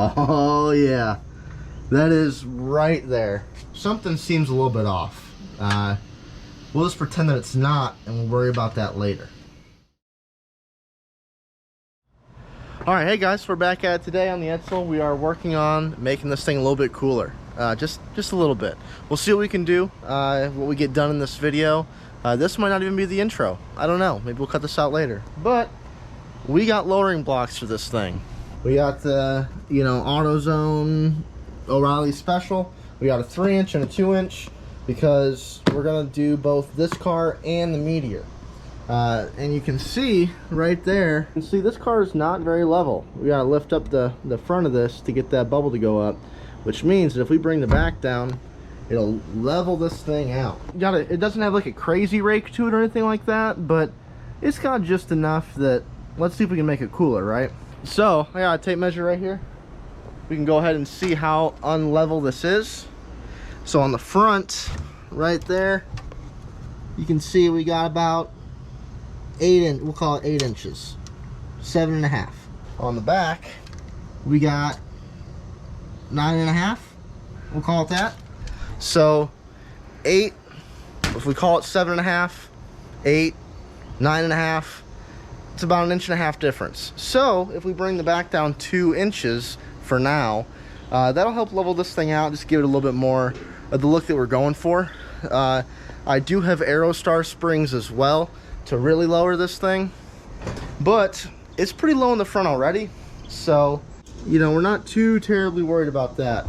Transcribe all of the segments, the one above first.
Oh yeah, that is right there. Something seems a little bit off. We'll just pretend that it's not, and we'll worry about that later. All right, hey guys, we're back at it today on the Edsel. We are working on making this thing a little bit cooler, just a little bit. We'll see what we can do, what we get done in this video. This might not even be the intro. I don't know. Maybe we'll cut this out later. But we got lowering blocks for this thing. We got the, AutoZone O'Reilly Special. We got a 3-inch and a 2-inch because we're gonna do both this car and the Meteor. And you can see right there, you can see this car is not very level. We gotta lift up the front of this to get that bubble to go up, which means that if we bring the back down, it'll level this thing out. It doesn't have like a crazy rake to it or anything like that, but it's got just enough that, let's see if we can make it cooler, right? So I got a tape measure right here. We can go ahead and see how unlevel this is. So on the front, right there, you can see we got about we'll call it 8 inches, 7.5. On the back, we got 9.5. We'll call it that. So 8, if we call it 7.5, 8, 9.5, it's about 1.5 inches difference. So if we bring the back down 2 inches for now, that'll help level this thing out, just give it a little bit more of the look that we're going for. I do have Aerostar springs as well to really lower this thing, but it's pretty low in the front already, so we're not too terribly worried about that.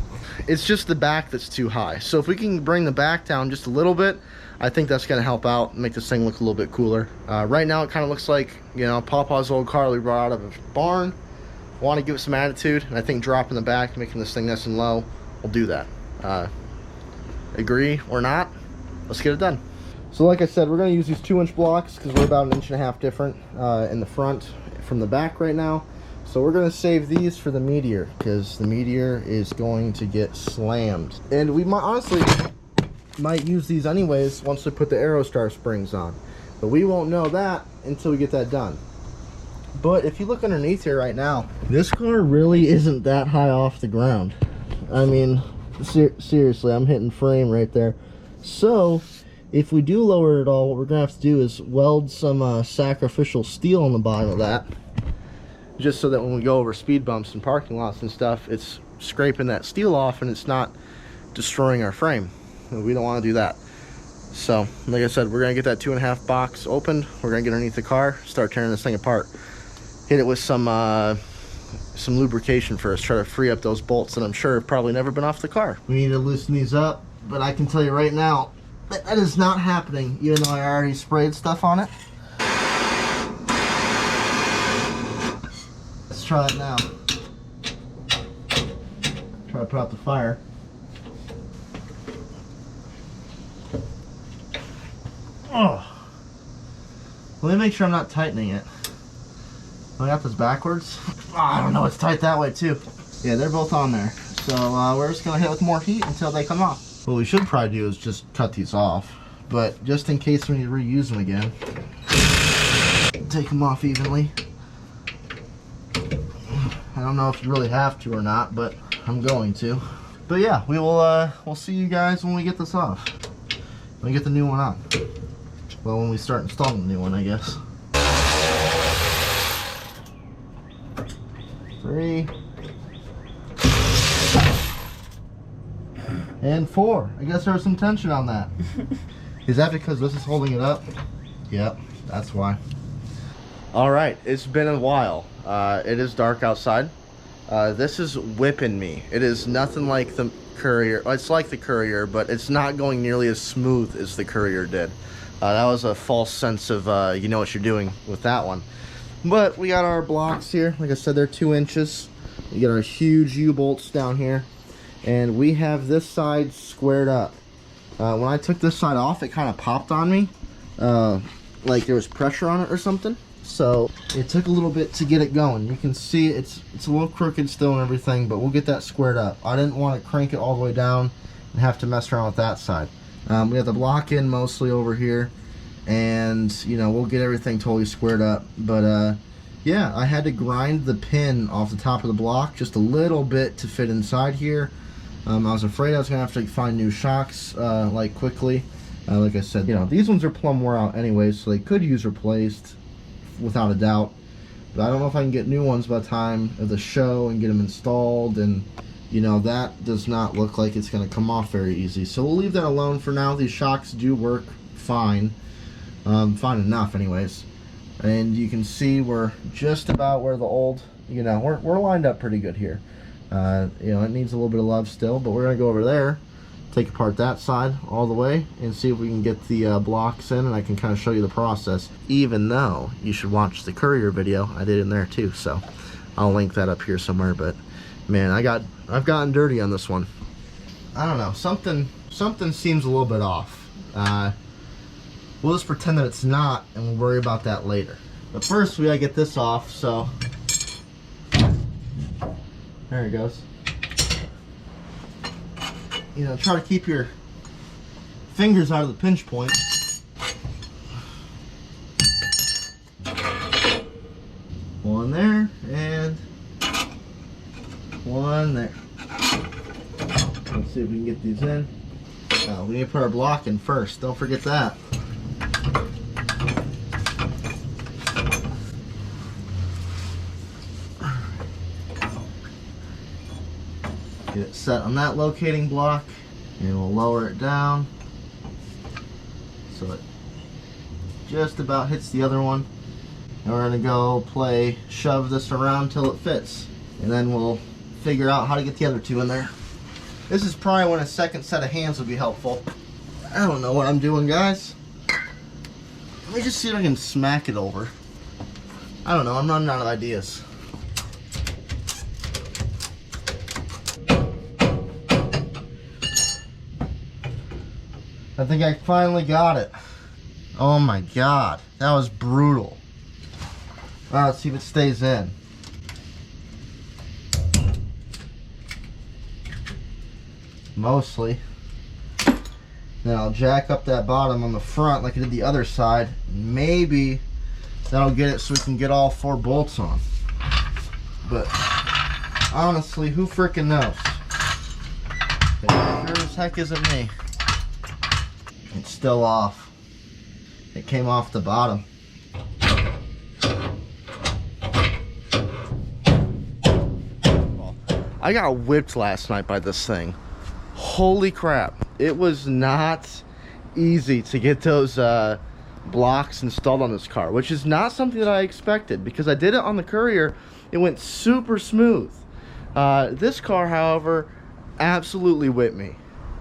It's just the back that's too high. So if we can bring the back down just a little bit, I think that's going to help out, make this thing look a little bit cooler. Right now it kind of looks like Papa's old car we brought out of a barn. Want to give it some attitude, and I think dropping the back, making this thing nice and low, will do that. Agree or not? Let's get it done. So like I said, we're going to use these 2-inch blocks because we're about 1.5 inches different in the front from the back right now. So we're going to save these for the Meteor because the Meteor is going to get slammed. And we might honestly use these anyways once we put the Aerostar springs on. But we won't know that until we get that done. But if you look underneath here right now, this car really isn't that high off the ground. I mean, seriously, I'm hitting frame right there. So if we do lower it all, what we're gonna have to do is weld some sacrificial steel on the bottom of that, just so that when we go over speed bumps and parking lots and stuff, it's scraping that steel off and it's not destroying our frame. We don't want to do that. So like I said, we're gonna get that 2.5 box opened. We're gonna get underneath the car, start tearing this thing apart, hit it with some lubrication first, try to free up those bolts that I'm sure have probably never been off the car. We need to loosen these up, but I can tell you right now that is not happening, even though I already sprayed stuff on it. Let's try it now. Try to put out the fire. Oh, let me make sure I'm not tightening it. I got this backwards. Oh, I don't know, it's tight that way too. Yeah, they're both on there. So we're just gonna hit with more heat until they come off. What we should probably do is just cut these off, but just in case we need to reuse them again, take them off evenly. I don't know if you really have to or not, but I'm going to. But yeah, we'll see you guys when we get this off. When we get the new one on. Well, when we start installing the new one, I guess. 3 and 4. I guess there was some tension on that. Is that because this is holding it up? Yep, that's why. Alright, it's been a while. It is dark outside. This is whipping me. It is nothing like the Courier. It's like the Courier, but it's not going nearly as smooth as the Courier did. That was a false sense of you know what you're doing with that one. But we got our blocks here. Like I said, they're 2 inches. We got our huge U-bolts down here. And we have this side squared up. When I took this side off, it kind of popped on me. Like there was pressure on it or something. So it took a little bit to get it going. You can see it's a little crooked still and everything, but we'll get that squared up. I didn't want to crank it all the way down and have to mess around with that side. We have the block in mostly over here, and we'll get everything totally squared up. But yeah, I had to grind the pin off the top of the block just a little bit to fit inside here. I was afraid I was gonna have to find new shocks like quickly. Like I said, you know, these ones are plumb wore out anyways, so they could use replaced without a doubt. But I don't know if I can get new ones by the time of the show and get them installed, and you know, that does not look like it's going to come off very easy. So we'll leave that alone for now. These shocks do work fine. Fine enough anyways. And you can see we're just about where the old, you know, we're lined up pretty good here. You know, it needs a little bit of love still, but we're going to go over there, take apart that side all the way, and see if we can get the blocks in, and I can kind of show you the process. Even though you should watch the Courier video, I did in there too, so I'll link that up here somewhere. But man, I've gotten dirty on this one. I don't know, something seems a little bit off. We'll just pretend that it's not, and we'll worry about that later. But first we gotta get this off, so there it goes. You know, try to keep your fingers out of the pinch point. One there, and one there. Let's see if we can get these in. We need to put our block in first. Don't forget that. Get it set on that locating block, and we'll lower it down so it just about hits the other one. And we're going to go shove this around till it fits, and then we'll figure out how to get the other two in there. This is probably when a second set of hands would be helpful. I don't know what I'm doing, guys. Let me just see if I can smack it over. I don't know, I'm running out of ideas. I think I finally got it. Oh my god, that was brutal. Alright, let's see if it stays in. Mostly. Then I'll jack up that bottom on the front like I did the other side. Maybe that'll get it so we can get all 4 bolts on. But honestly, who frickin' knows? It sure as heck isn't me. It's still off. It came off the bottom. I got whipped last night by this thing. Holy crap. It was not easy to get those blocks installed on this car, which is not something that I expected, because I did it on the Courier. It went super smooth. This car, however, absolutely whipped me.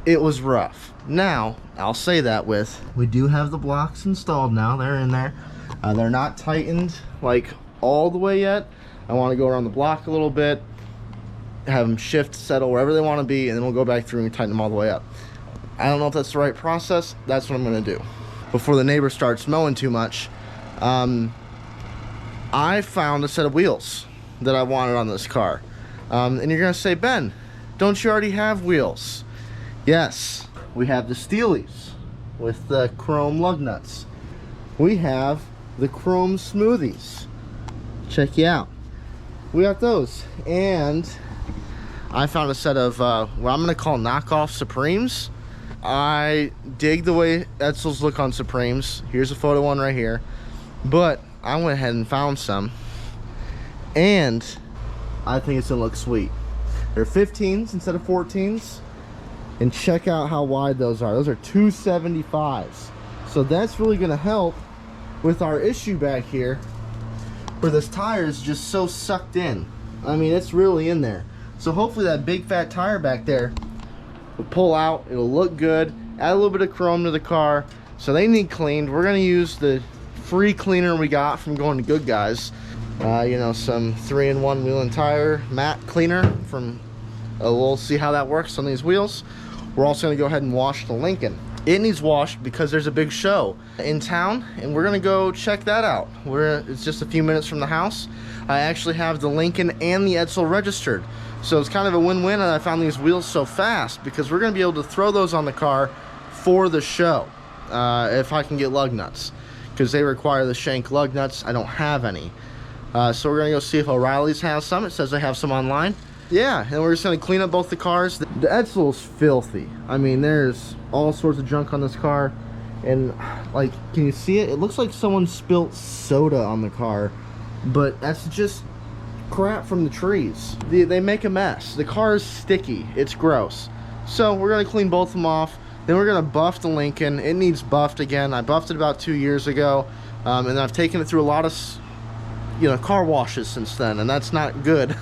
It was rough. Now, I'll say that we do have the blocks installed now. They're in there. They're not tightened like all the way yet. I want to go around the block a little bit, have them shift, settle wherever they want to be, and then we'll go back through and tighten them all the way up. I don't know if that's the right process. That's what I'm going to do. Before the neighbor starts mowing too much, I found a set of wheels that I wanted on this car. And you're going to say, Ben, don't you already have wheels? Yes, we have the Steelies with the chrome lug nuts. We have the chrome smoothies. Check you out. We got those. And I found a set of what I'm going to call knockoff Supremes. I dig the way Edsels look on Supremes. Here's a photo one right here. But I went ahead and found some. And I think it's going to look sweet. They're 15s instead of 14s. And check out how wide those are. Those are 275s. So that's really going to help with our issue back here, where this tire is just so sucked in. I mean, it's really in there. So hopefully that big fat tire back there will pull out. It'll look good. Add a little bit of chrome to the car. So they need cleaned. We're going to use the free cleaner we got from going to Good Guys. You know, some 3-in-1 wheel and tire matte cleaner from, we'll see how that works on these wheels. We're also going to go ahead and wash the Lincoln. It needs washed because there's a big show in town, and we're going to go check that out. It's just a few minutes from the house. I actually have the Lincoln and the Edsel registered. So it's kind of a win-win, and I found these wheels so fast because we're going to be able to throw those on the car for the show if I can get lug nuts, because they require the shank lug nuts. I don't have any. So we're gonna go see if O'Reilly's has some. It says they have some online. Yeah, and we're just gonna clean up both the cars. The Edsel's filthy. I mean, there's all sorts of junk on this car. And like, can you see it? It looks like someone spilt soda on the car, but that's just crap from the trees. They make a mess. The car is sticky. It's gross. So we're gonna clean both of them off. Then we're gonna buff the Lincoln. It needs buffed again. I buffed it about 2 years ago, and I've taken it through a lot of, car washes since then, and that's not good.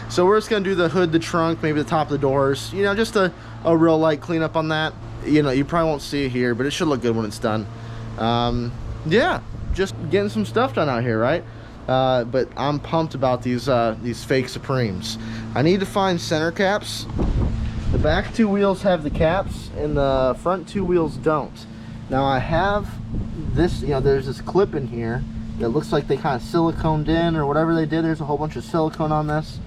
So we're just gonna do the hood, the trunk, maybe the top of the doors. Just a real light cleanup on that. You probably won't see it here, but it should look good when it's done. Yeah, just getting some stuff done out here, right? But I'm pumped about these fake Supremes. I need to find center caps. The back 2 wheels have the caps, and the front 2 wheels don't. Now I have this, there's this clip in here that looks like they kind of siliconed in or whatever they did. There's a whole bunch of silicone on this.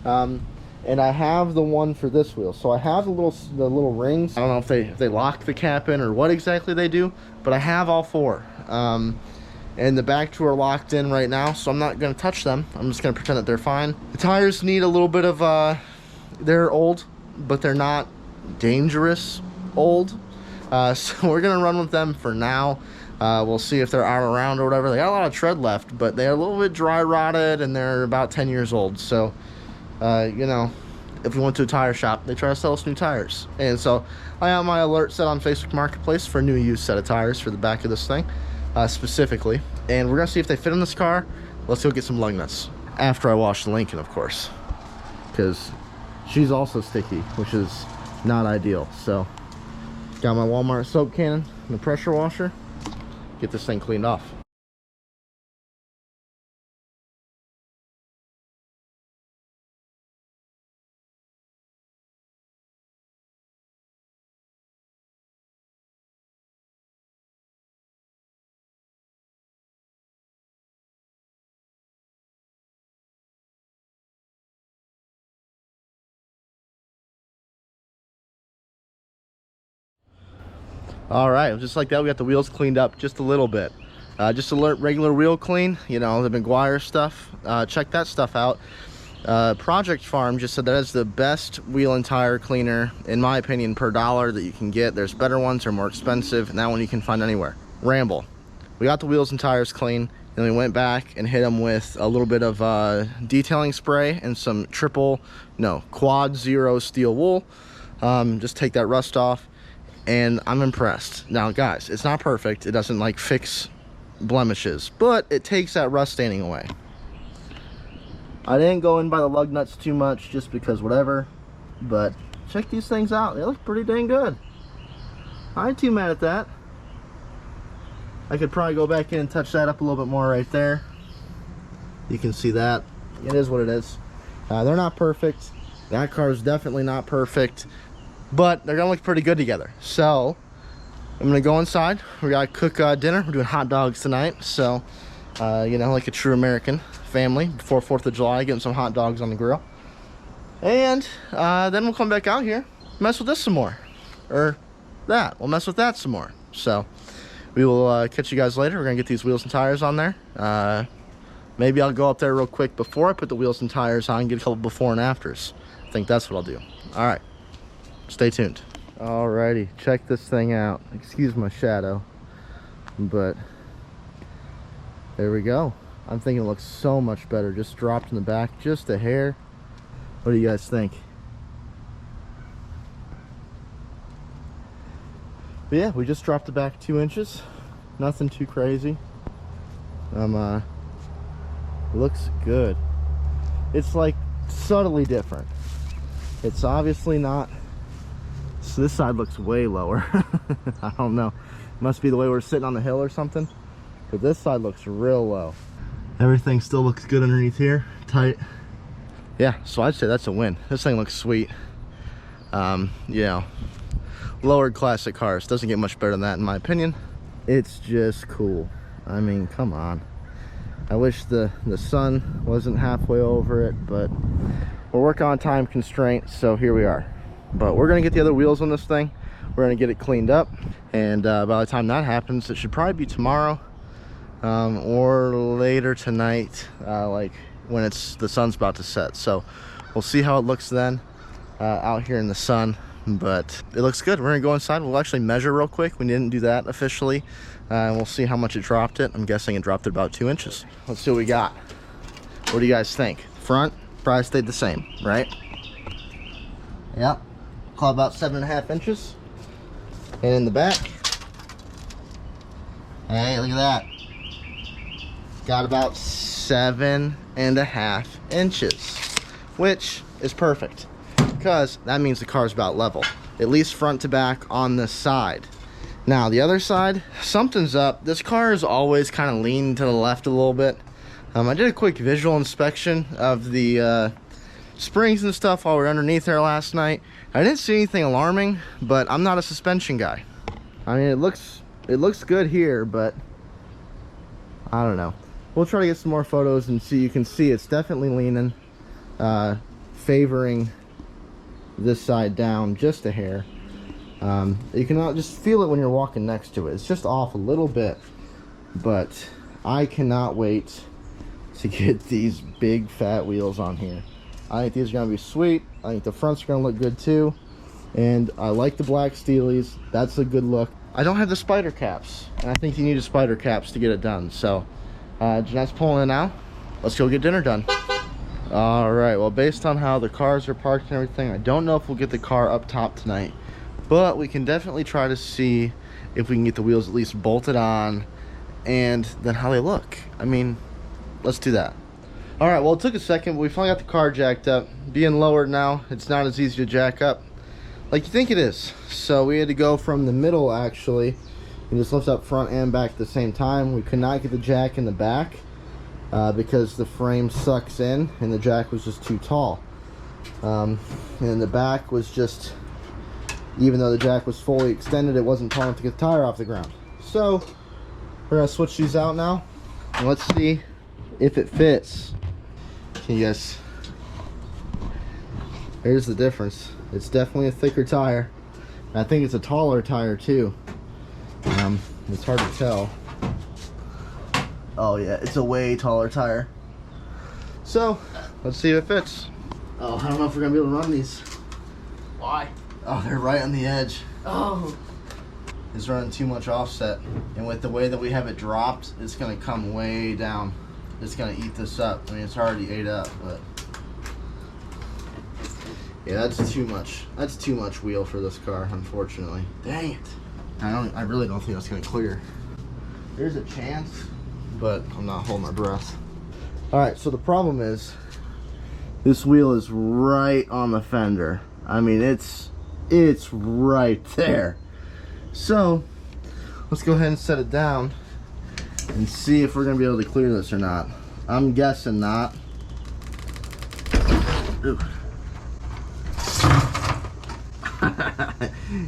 And I have the one for this wheel. So I have the little rings. I don't know if they lock the cap in or what exactly they do, but I have all 4. And the back 2 are locked in right now, so I'm not going to touch them. I'm just going to pretend that they're fine. The tires need a little bit of, they're old, but they're not dangerous old. So we're going to run with them for now. We'll see if they're out around or whatever. They got a lot of tread left, but they're a little bit dry rotted and they're about 10 years old. So if we went to a tire shop, they try to sell us new tires. And so I have my alert set on Facebook Marketplace for a new used set of tires for the back of this thing, specifically. And we're gonna see if they fit in this car. Let's go get some lug nuts. After I wash the Lincoln, of course, because she's also sticky, which is not ideal. So got my Walmart soap cannon and the pressure washer. Get this thing cleaned off. All right, just like that, we got the wheels cleaned up just a little bit. Just a regular wheel clean, the McGuire stuff. Check that stuff out. Project Farm just said that is the best wheel and tire cleaner, in my opinion, per dollar that you can get. There's better ones, they're more expensive, and that one you can find anywhere. Ramble. We got the wheels and tires clean, then we went back and hit them with a little bit of detailing spray and some quad zero steel wool. Just take that rust off. And I'm impressed. Now guys, it's not perfect. It doesn't like fix blemishes, but it takes that rust staining away. I didn't go in by the lug nuts too much just because whatever, but check these things out. They look pretty dang good. I ain't too mad at that. I could probably go back in and touch that up a little bit more right there. You can see that. It is what it is. They're not perfect. That car is definitely not perfect, but they're gonna look pretty good together. So I'm gonna go inside. We gotta cook dinner. We're doing hot dogs tonight, so like a true American family before 4th of July, getting some hot dogs on the grill. And then we'll come back out here, mess with this some more, or that we'll mess with that some more. So we will catch you guys later. We're gonna get these wheels and tires on there. Maybe I'll go up there real quick before I put the wheels and tires on and get a couple before and afters. I think that's what I'll do. All right, stay tuned. Alrighty, check this thing out. Excuse my shadow, but there we go. I'm thinking it looks so much better. Just dropped in the back, just a hair. What do you guys think? But yeah, we just dropped the back 2 inches. Nothing too crazy. Looks good. It's like subtly different. It's obviously not. So this side looks way lower. I don't know. Must be the way we're sitting on the hill or something. But this side looks real low. Everything still looks good underneath here. Tight. Yeah, so I'd say that's a win. This thing looks sweet. Lowered classic cars. Doesn't get much better than that in my opinion. It's just cool. I mean, come on. I wish the sun wasn't halfway over it, but we're working on time constraints, so here we are. But we're gonna get the other wheels on this thing. We're gonna get it cleaned up, and by the time that happens, it should probably be tomorrow. or later tonight, like when the sun's about to set. So we'll see how it looks then out here in the sun, but it looks good. We're gonna go inside. We'll actually measure real quick. We didn't do that officially, and we'll see how much it dropped it. I'm guessing it dropped it about 2 inches. Let's see what we got. What do you guys think? Front probably stayed the same, right? Yep, call about 7.5 inches. And in the back, hey, look at that. Got about 7.5 inches, which is perfect because that means the car's about level, at least front to back on this side. Now the other side, something's up. This car is always kind of leaning to the left a little bit. I did a quick visual inspection of the springs and stuff while we were underneath there last night. I didn't see anything alarming, but I'm not a suspension guy. I mean, it looks good here, but I don't know. We'll try to get some more photos and see. You can see it's definitely leaning, favoring this side down just a hair. You can just feel it when you're walking next to it. It's just off a little bit, but I cannot wait to get these big fat wheels on here. I think these are gonna be sweet. I think the fronts are gonna look good too, and I like the black steelies. That's a good look. I don't have the spider caps, and I think you need a spider caps to get it done. So Jeanette's pulling it now. Let's go get dinner done. All right, well, based on how the cars are parked and everything, I don't know if we'll get the car up top tonight, but we can definitely try to see if we can get the wheels at least bolted on and then how they look. I mean, let's do that. All right, well, it took a second, but we finally got the car jacked up. Being lowered now, it's not as easy to jack up like you think it is. So we had to go from the middle, actually, and just lift up front and back at the same time. We could not get the jack in the back because the frame sucks in and the jack was just too tall. And the back was just, even though the jack was fully extended, it wasn't tall enough to get the tire off the ground. So we're gonna switch these out now, and let's see if it fits. Can you guys, here's the difference. It's definitely a thicker tire. I think it's a taller tire too. It's hard to tell. Oh yeah, it's a way taller tire. So let's see if it fits. Oh, I don't know if we're gonna be able to run these. Why? Oh, they're right on the edge. Oh. It's running too much offset, and with the way that we have it dropped, it's gonna come way down. It's gonna eat this up. I mean, it's already ate up, but yeah, that's too much. That's too much wheel for this car, unfortunately. Dang it! I really don't think that's gonna clear. There's a chance, but I'm not holding my breath. All right, so the problem is this wheel is right on the fender. I mean, it's right there. So let's go ahead and set it down and see if we're gonna be able to clear this or not. I'm guessing not. Ooh.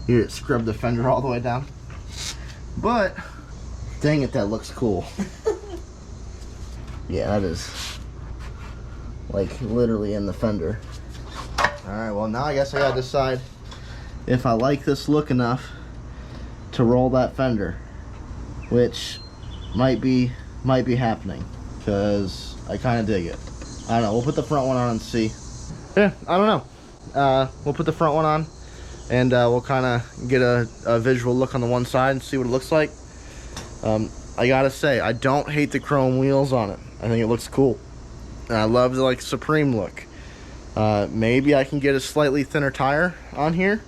Here, it scrubbed the fender all the way down. But dang it, that looks cool. Yeah, that is like literally in the fender. All right, well, now I guess I gotta decide if I like this look enough to roll that fender, which might be happening because I kind of dig it. I don't know. We'll put the front one on and see. Yeah, I don't know. We'll put the front one on and we'll kind of get a visual look on the one side and see what it looks like. I gotta say, I don't hate the chrome wheels on it. I think it looks cool. And I love the like Supreme look. Maybe I can get a slightly thinner tire on here,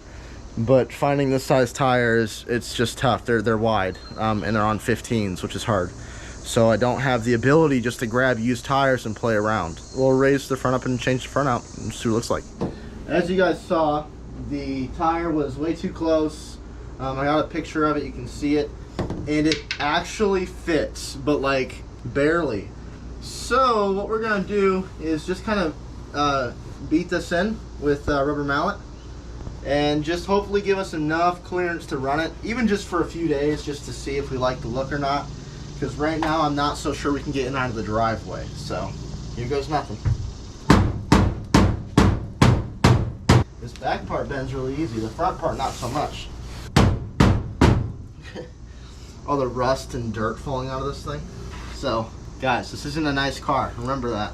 but finding this size tires, it's just tough. They're wide and they're on 15s, which is hard. So I don't have the ability just to grab used tires and play around. We'll raise the front up and change the front out and see what it looks like. As you guys saw, the tire was way too close. I got a picture of it, you can see it, and it actually fits, but like barely. So what we're gonna do is just kind of beat this in with a rubber mallet and just hopefully give us enough clearance to run it, even just for a few days, just to see if we like the look or not. Because right now I'm not so sure we can get in out of the driveway. So here goes nothing. This back part bends really easy, the front part not so much. All the rust and dirt falling out of this thing. So, guys, this isn't a nice car. Remember that.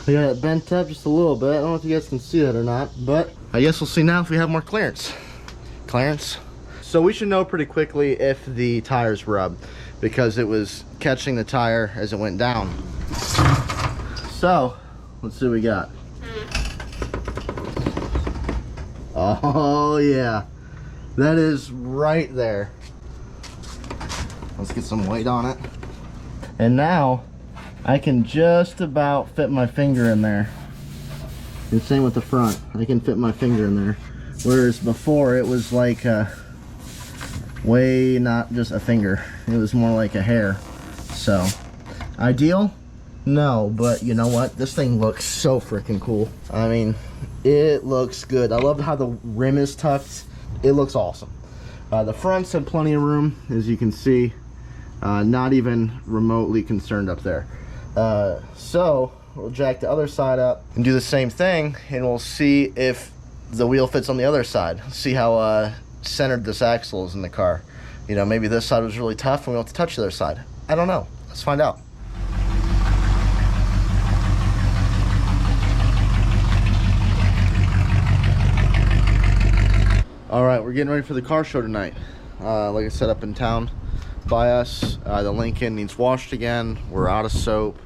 We got it bent up just a little bit. I don't know if you guys can see that or not, but I guess we'll see now if we have more clearance. So we should know pretty quickly if the tires rub, because it was catching the tire as it went down. So, let's see what we got. Oh yeah, that is right there. Let's get some weight on it. And now I can just about fit my finger in there. And same with the front. I can fit my finger in there. Whereas before it was like way not just a finger. It was more like a hair. So, ideal? No, but you know what? This thing looks so freaking cool. I mean, it looks good. I love how the rim is tucked. It looks awesome. The fronts have plenty of room, as you can see. Not even remotely concerned up there. So we'll jack the other side up and do the same thing, and we'll see if the wheel fits on the other side. See how centered this axle is in the car. You know, maybe this side was really tough and we don't have to touch the other side. I don't know. Let's find out. All right, we're getting ready for the car show tonight. Like I said, up in town by us. The Lincoln needs washed again. We're out of soap.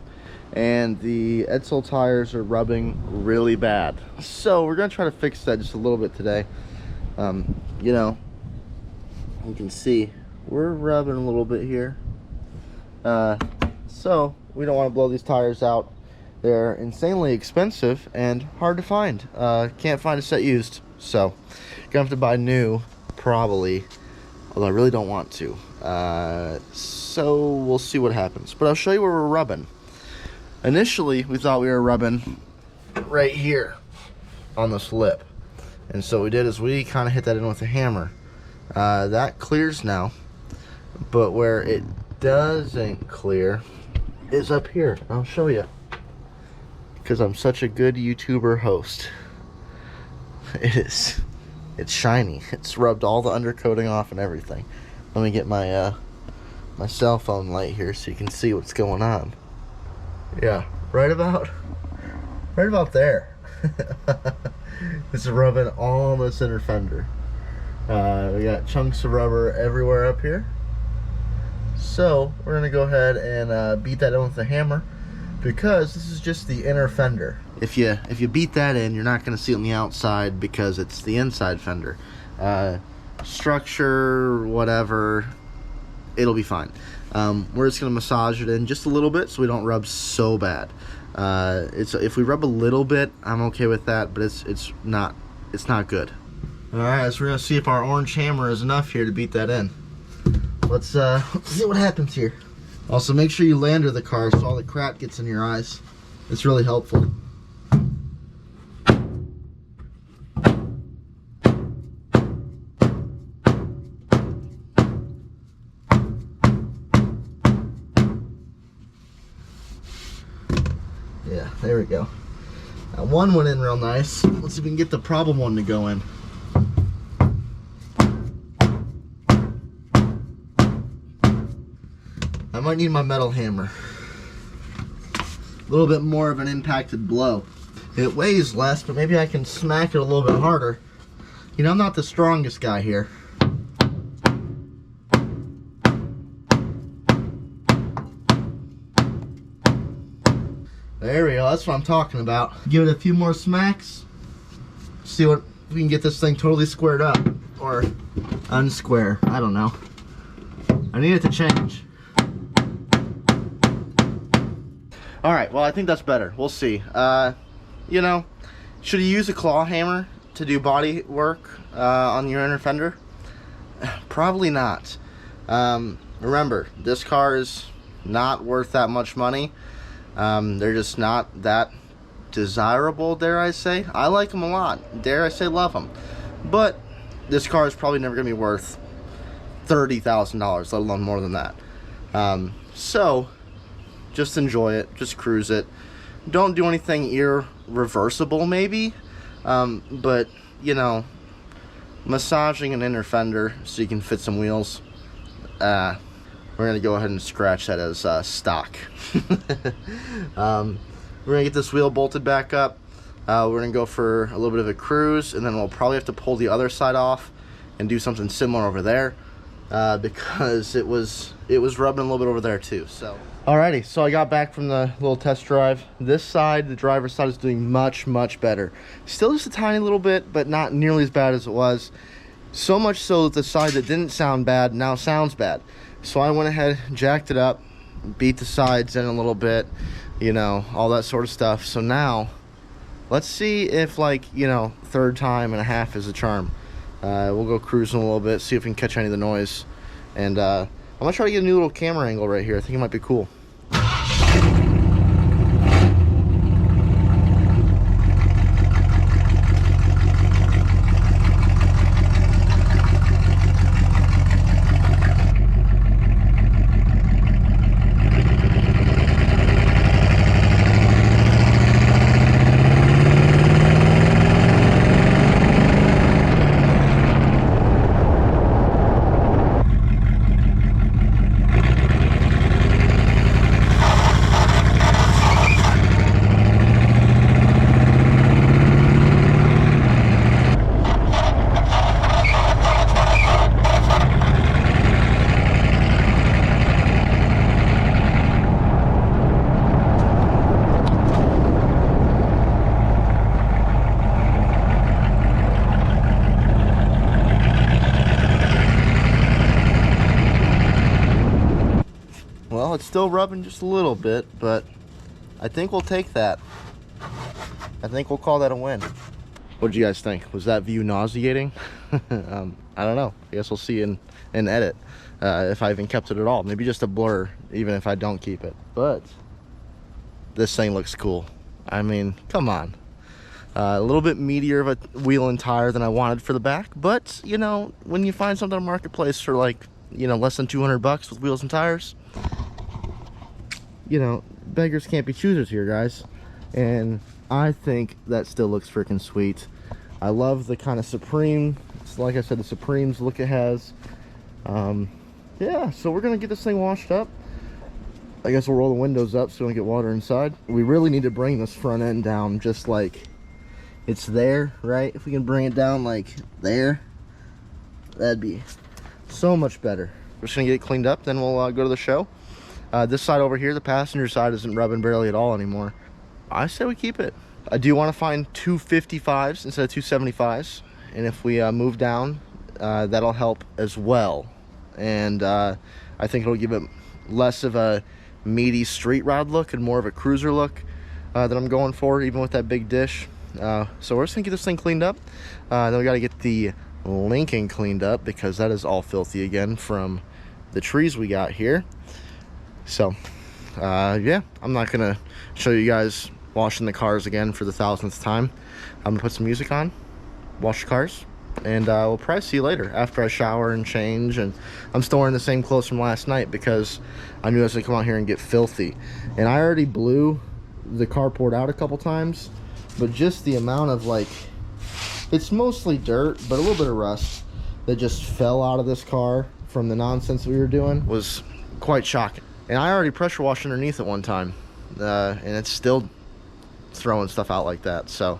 And the Edsel tires are rubbing really bad. So we're gonna try to fix that just a little bit today. You know, you can see we're rubbing a little bit here. So we don't want to blow these tires out. They're insanely expensive and hard to find. Can't find a set used. So gonna have to buy new, probably. Although I really don't want to. So we'll see what happens. But I'll show you where we're rubbing. Initially, we thought we were rubbing right here on this lip. And so what we did is we kind of hit that in with a hammer. That clears now. But where it doesn't clear is up here. I'll show you. Because I'm such a good YouTuber host. It's shiny. It's rubbed all the undercoating off and everything. Let me get my my cell phone light here so you can see what's going on. Yeah, right about there. It's rubbing all on the center fender. We got chunks of rubber everywhere up here. So we're gonna go ahead and beat that in with a hammer, because this is just the inner fender. If you beat that in, you're not gonna see it on the outside because it's the inside fender. Structure, whatever, it'll be fine. We're just gonna massage it in just a little bit so we don't rub so bad. If we rub a little bit, I'm okay with that, but it's not good. All right, so we're gonna see if our orange hammer is enough here to beat that in. Let's see what happens here. Also, make sure you lander the car so all the crap gets in your eyes. It's really helpful. Yeah, there we go. That one went in real nice. Let's see if we can get the problem one to go in. I might need my metal hammer. A little bit more of an impacted blow. It weighs less, but maybe I can smack it a little bit harder. You know, I'm not the strongest guy here. There we go, that's what I'm talking about. Give it a few more smacks. See what we can get this thing totally squared up. Or unsquare, I don't know. I need it to change. Alright, well I think that's better. We'll see. You know, should you use a claw hammer to do body work on your inner fender? Probably not. Remember, this car is not worth that much money. They're just not that desirable, dare I say. I like them a lot. Dare I say love them. But this car is probably never going to be worth $30,000, let alone more than that. So, just enjoy it. Just cruise it. Don't do anything irreversible, maybe. But, you know, massaging an inner fender so you can fit some wheels, we're gonna go ahead and scratch that as stock. We're gonna get this wheel bolted back up. We're gonna go for a little bit of a cruise, and then we'll probably have to pull the other side off and do something similar over there, because it was rubbing a little bit over there too. So alrighty, so I got back from the little test drive. This side, the driver's side, is doing much better. Still just a tiny little bit, but not nearly as bad as it was. So much so that the side that didn't sound bad now sounds bad. So I went ahead, jacked it up, beat the sides in a little bit, you know, all that sort of stuff. So now let's see if, like, you know, third time and a half is a charm. We'll go cruising a little bit, see if we can catch any of the noise. And I'm gonna try to get a new little camera angle right here. I think it might be cool. Well, it's still rubbing just a little bit, but I think we'll take that. I think we'll call that a win. What did you guys think? Was that view nauseating? I don't know. I guess we'll see in edit if I even kept it at all. Maybe just a blur, even if I don't keep it. But this thing looks cool. I mean, come on. A little bit meatier of a wheel and tire than I wanted for the back, but you know, when you find something on Marketplace for, like, you know, less than 200 bucks with wheels and tires, you know, beggars can't be choosers here, guys. And I think that still looks freaking sweet. I love the kind of Supreme, like I said, the Supremes look it has. Yeah, so we're gonna get this thing washed up. I guess we'll roll the windows up so we don't get water inside. We really need to bring this front end down just like it's there, right? If we can bring it down like there, that'd be so much better. We're just gonna get it cleaned up, then we'll go to the show. This side over here, the passenger side, isn't rubbing barely at all anymore. I say we keep it. I do want to find 255s instead of 275s, and if we move down, that'll help as well. And I think it'll give it less of a meaty street rod look and more of a cruiser look that I'm going for, even with that big dish. So we're just gonna get this thing cleaned up. Then we got to get the Lincoln cleaned up because that is all filthy again from the trees we got here. So yeah, I'm not gonna show you guys washing the cars again for the 1000th time. I'm gonna put some music on, wash the cars, and we'll probably see you later after I shower and change. And I'm still wearing the same clothes from last night because I knew I was gonna come out here and get filthy. And I already blew the carport out a couple times, but just the amount of, like, it's mostly dirt, but a little bit of rust that just fell out of this car from the nonsense we were doing was quite shocking. And I already pressure washed underneath at one time, and it's still throwing stuff out like that. So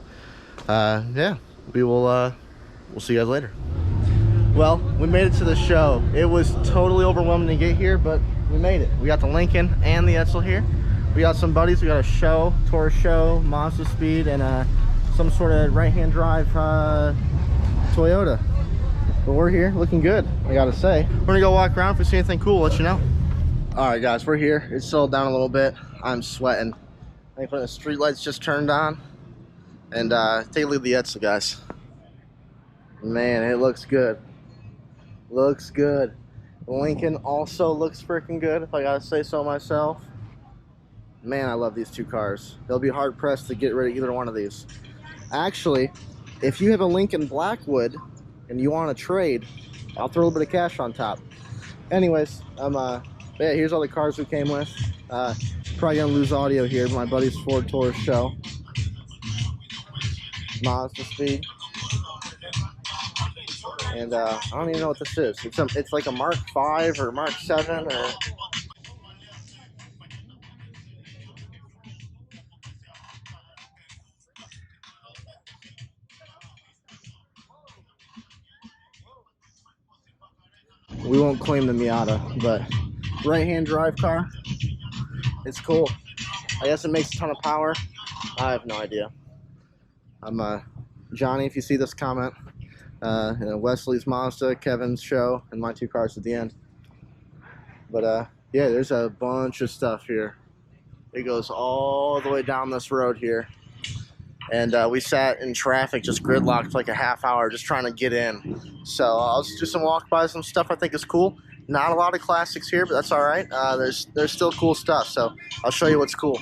yeah, we'll see you guys later. Well, we made it to the show. It was totally overwhelming to get here, but we made it. We got the Lincoln and the Edsel here. We got some buddies. We got a show, Taurus show, Mazda Speed, and some sort of right-hand drive Toyota. But we're here, looking good, I gotta say. We're gonna go walk around. If we see anything cool, we'll let you know. All right, guys, we're here. It's settled down a little bit. I'm sweating. I think when the street lights just turned on. And take a look at the Edsel, guys. Man, it looks good. Looks good. The Lincoln also looks freaking good, if I gotta say so myself. Man, I love these two cars. They'll be hard pressed to get rid of either one of these. Actually, if you have a Lincoln Blackwood and you want to trade, I'll throw a little bit of cash on top. Anyways, yeah, here's all the cars we came with. Probably gonna lose audio here, but my buddy's Ford Taurus show. Mazda Speed. And I don't even know what this is. It's like a Mark 5 or Mark 7 or... We won't claim the Miata, but right-hand drive car. It's cool. I guess it makes a ton of power. I have no idea. I'm Johnny, if you see this comment. Wesley's Mazda, Kevin's show, and my two cars at the end. But yeah, there's a bunch of stuff here. It goes all the way down this road here. And we sat in traffic, just gridlocked for like a half hour, just trying to get in. So I'll just do some walk-by, some stuff I think is cool. Not a lot of classics here, but that's all right. There's still cool stuff, so I'll show you what's cool.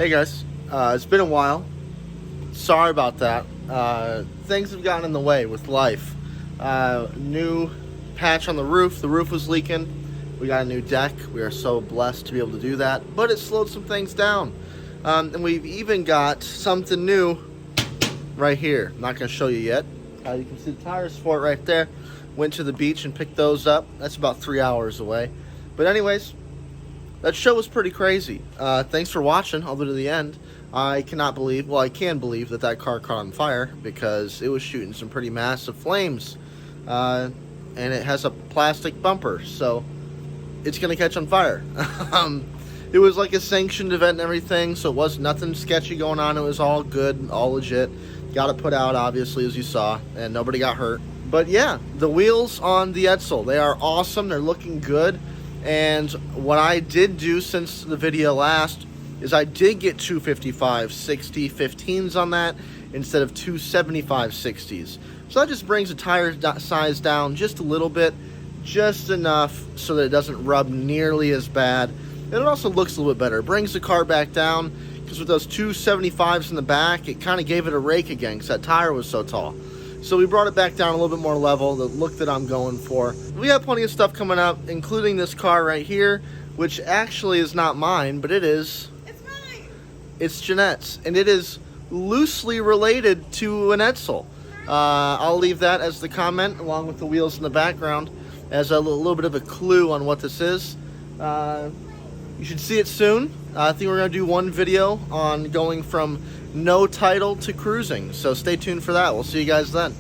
Hey guys, it's been a while. Sorry about that. Things have gotten in the way with life. New patch on the roof. The roof was leaking. We got a new deck. We are so blessed to be able to do that. But it slowed some things down. And we've even got something new right here. I'm not going to show you yet. You can see the tires for it right there. Went to the beach and picked those up. That's about 3 hours away. But anyways, that show was pretty crazy. Thanks for watching all the way to the end. I cannot believe, well, I can believe that car caught on fire because it was shooting some pretty massive flames. And it has a plastic bumper, so it's going to catch on fire. It was like a sanctioned event and everything, so it was nothing sketchy going on. It was all good, all legit. Got it put out, obviously, as you saw, and nobody got hurt. But yeah, the wheels on the Edsel, they are awesome. They're looking good. And what I did do since the video last is I did get 255 60 15s on that instead of 275 60s. So that just brings the tire size down just a little bit, just enough so that it doesn't rub nearly as bad. And it also looks a little bit better. It brings the car back down because with those 275s in the back, it kind of gave it a rake again because that tire was so tall. So we brought it back down a little bit more level, the look that I'm going for. We have plenty of stuff coming up, including this car right here, which actually is not mine, but it is. It's mine. It's Jeanette's, and it is loosely related to an Edsel. I'll leave that as the comment, along with the wheels in the background, as a little bit of a clue on what this is. You should see it soon. I think we're going to do one video on going from no title to cruising. So stay tuned for that. We'll see you guys then.